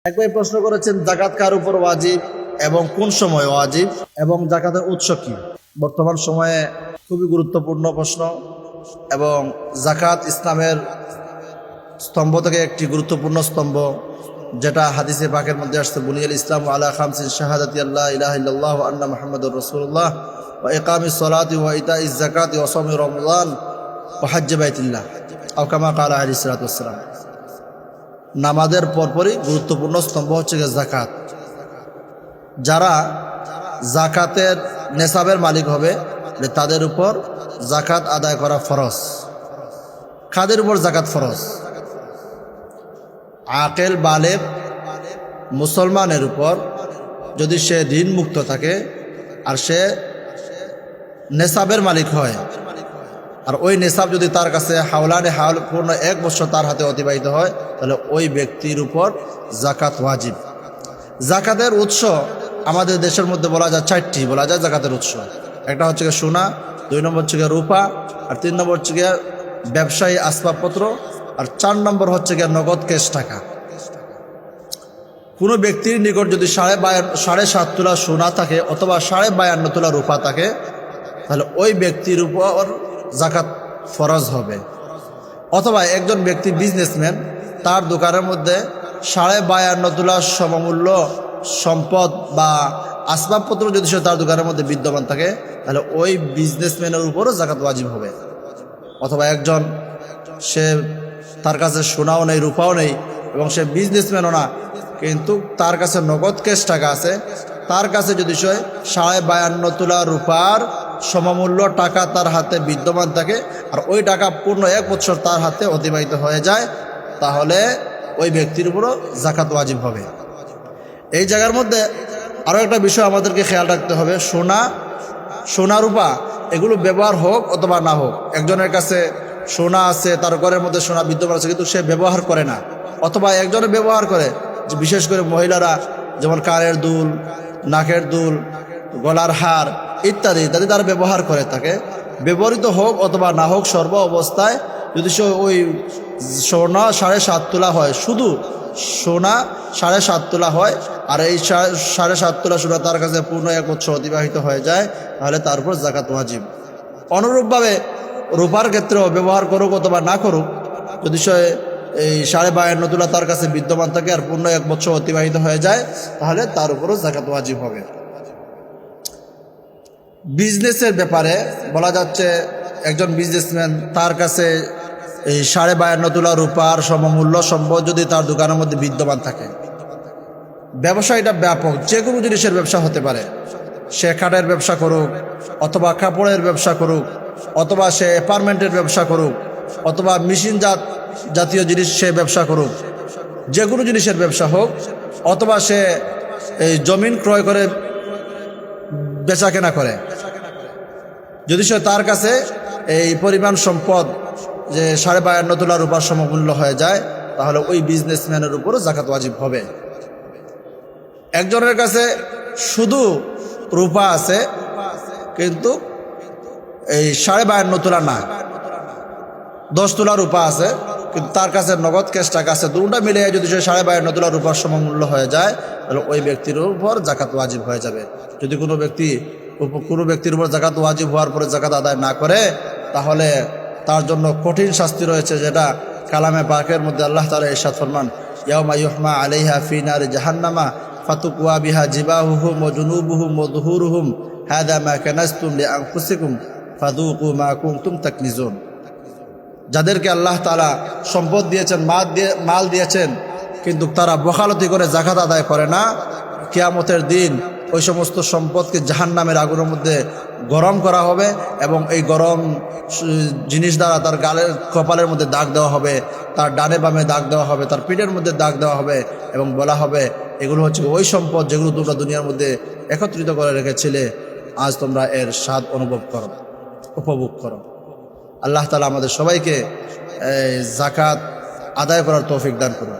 এক ভাই প্রশ্ন করেছেন যাকাত কার উপর ওয়াজিব এবং কোন সময় ওয়াজিব এবং যাকাতের উৎস কি। বর্তমান সময়ে খুবই গুরুত্বপূর্ণ প্রশ্ন এবং যাকাত ইসলামের স্তম্ভ থেকে একটি গুরুত্বপূর্ণ স্তম্ভ, যেটা হাদিসে পাকের মধ্যে আসছে, বুনিয়াল ইসলাম আলা খামসিন শাহাদাতি আল্লাহ ইলাহা ইল্লাল্লাহ ওয়া আন্না মুহাম্মাদুর রাসূলুল্লাহ ওয়া ইকামিস সালাতি ওয়া ইতাইজ যাকাতি ওয়া সাওমি রমজান ওয়া হজ্জ বাইতুল্লাহ আও কামা ক্বালা আলাইহিস সালাতু ওয়াস সালাম। নামাজের পরপরই গুরুত্বপূর্ণ স্তম্ভ হচ্ছে যাকাত। যারা যাকাতের নেসাবের মালিক হবে তাদের উপর যাকাত আদায় করা ফরজ। কাদের উপর যাকাত ফরজ? আকেল বালেগ মুসলমানের উপর, যদি সে ঋণ মুক্ত থাকে আর সে নেসাবের মালিক হয়, আর ওই নেসাব যদি তার কাছে হাওলানে হাওল পূর্ণ 1 বছর তার হাতে অতিবাহিত হয়, তাহলে ওই ব্যক্তির উপর যাকাত ওয়াজিব। যাকাতের উৎস আমাদের দেশের মধ্যে বলা যায় 4টি বলা যায় যাকাতের উৎস। একটা হচ্ছে গিয়ে সোনা, 2 নম্বর হচ্ছে গিয়ে রূপা, আর 3 নম্বর হচ্ছে গিয়ে ব্যবসায়ী আসবাবপত্র, আর 4 নম্বর হচ্ছে গিয়ে নগদ ক্যাশ টাকা। কোনো ব্যক্তির নিকট যদি 7.5 তোলা সোনা থাকে অথবা 52.5 তোলা রূপা থাকে, তাহলে ওই ব্যক্তির উপর যাকাত ফরজ হবে। অথবা একজন ব্যক্তি বিজনেসম্যান, তার দোকানের মধ্যে 52.5 তোলা সমমূল্য সম্পদ বা আসবাবপত্র যদি সে তার দোকানের মধ্যে বিদ্যমান থাকে, তাহলে ওই বিজনেসম্যানের উপরও যাকাত ওয়াজিব হবে। অথবা একজন, সে তার কাছে সোনাও নেই রূপাও নেই এবং সে বিজনেসম্যানও না, কিন্তু তার কাছে নগদ ক্যাশ টাকা আছে, তার কাছে যদি সে 52.5 তোলা রূপার সমমূল্য টাকা তার হাতে বিদ্যমান থাকে আর ওই টাকা পূর্ণ 1 বছর তার হাতে অতিবাহিত হয়ে যায়, তাহলে ওই ব্যক্তির উপরও যাকাত ওয়াজিব হবে। এই জায়গার মধ্যে আরও একটা বিষয় আমাদেরকে খেয়াল রাখতে হবে, সোনা রূপা এগুলো ব্যবহার হোক অথবা না হোক। একজনের কাছে সোনা আছে, তার ঘরের মধ্যে সোনা বিদ্যমান আছে, কিন্তু সে ব্যবহার করে না, অথবা একজনে ব্যবহার করে, যে বিশেষ করে মহিলারা যেমন কানের দুল, নাকের দুল, গলার হার ইত্যাদি ইত্যাদি তারা ব্যবহার করে থাকে। ব্যবহৃত হোক অথবা না হোক, সর্ব অবস্থায় যদি সে ওই সোনা 7.5 তোলা হয়, শুধু সোনা 7.5 তোলা হয়, আর এই 7.5 তোলা সোনা তার কাছে পূর্ণ 1 বছর অতিবাহিত হয়ে যায়, তাহলে তার উপর যাকাত ওয়াজিব। অনুরূপভাবে রূপার ক্ষেত্রেও ব্যবহার করুক অথবা না করুক, যদি সে এই 52.5 তোলা তার কাছে বিদ্যমান থাকে আর পূর্ণ 1 বছর অতিবাহিত হয়ে যায়, তাহলে তার উপরও যাকাত ওয়াজিব হবে। বিজনেসের ব্যাপারে বলা যাচ্ছে, একজন বিজনেসম্যান, তার কাছে এই 52.5 তোলা রূপার সমমূল্য সম্পদ যদি তার দোকানের মধ্যে বিদ্যমান থাকে, ব্যবসায়ীটা ব্যাপক, যে কোনো জিনিসের ব্যবসা হতে পারে। সে কাঠের ব্যবসা করুক অথবা কাপড়ের ব্যবসা করুক, অথবা সে অ্যাপার্টমেন্টের ব্যবসা করুক, অথবা মেশিন জাতীয় জিনিস সে ব্যবসা করুক, যে কোনো জিনিসের ব্যবসা হোক, অথবা সে এই জমিন ক্রয় করে বেচা কেনা করে, যদি সে তার কাছে এই পরিমাণ সম্পদ যে 52.5 তোলা রূপার সমমূল্য হয়ে যায়, তাহলে ওই বিজনেসম্যানের উপরও যাকাত ওয়াজিব হবে। একজনের কাছে শুধু রূপা আছে, কিন্তু এই 52.5 তোলা না, 10 তোলা রূপা আছে, কিন্তু তার কাছে নগদ ক্যাশ টাকা আছে, দুটা মিলিয়ে যদি সে 52.5 তোলা রূপার সমমূল্য হয়ে যায়, তাহলে ওই ব্যক্তির উপর যাকাত ওয়াজিব হয়ে যাবে। যদি কোনো ব্যক্তির উপর যাকাত ওয়াজিব হওয়ার পরে যাকাত আদায় না করে, তাহলে তার জন্য কঠিন শাস্তি রয়েছে, যেটা কালামে পাকের মধ্যে আল্লাহ তাআলা ইরশাদ ফরমান, ইয়াউমা ইউহমা আলাইহা ফি নারি জাহান্নামা ফাতুকওয়া বিহা জিবাহুহুম ওয়া জুনুবুহুম ওয়া যুহুরুহুম হাযা মা কানাজতুম লিআনফুসিকুম ফাযুকু মা কুনতুম তাকনিজুন। যাদেরকে আল্লাহ তাআলা সম্পদ দিয়েছেন, মাল দিয়েছেন, কিন্তু তারা বখালতি করে যাকাত আদায় করে না, কিয়ামতের দিন ওই সমস্ত সম্পদকে জাহান্নামের আগুনের মধ্যে গরম করা হবে এবং এই গরম জিনিস দ্বারা তার গালের কপালের মধ্যে দাগ দেওয়া হবে, তার ডানে বামে দাগ দেওয়া হবে, তার পিঠের মধ্যে দাগ দেওয়া হবে এবং বলা হবে, এগুলো হচ্ছে ওই সম্পদ যেগুলো তোমরা দুনিয়ার মধ্যে একত্রিত করে রেখেছিলে, আজ তোমরা এর স্বাদ উপভোগ করো। আল্লাহ তাআলা আমাদের সবাইকে যাকাত আদায় করার তৌফিক দান করুন।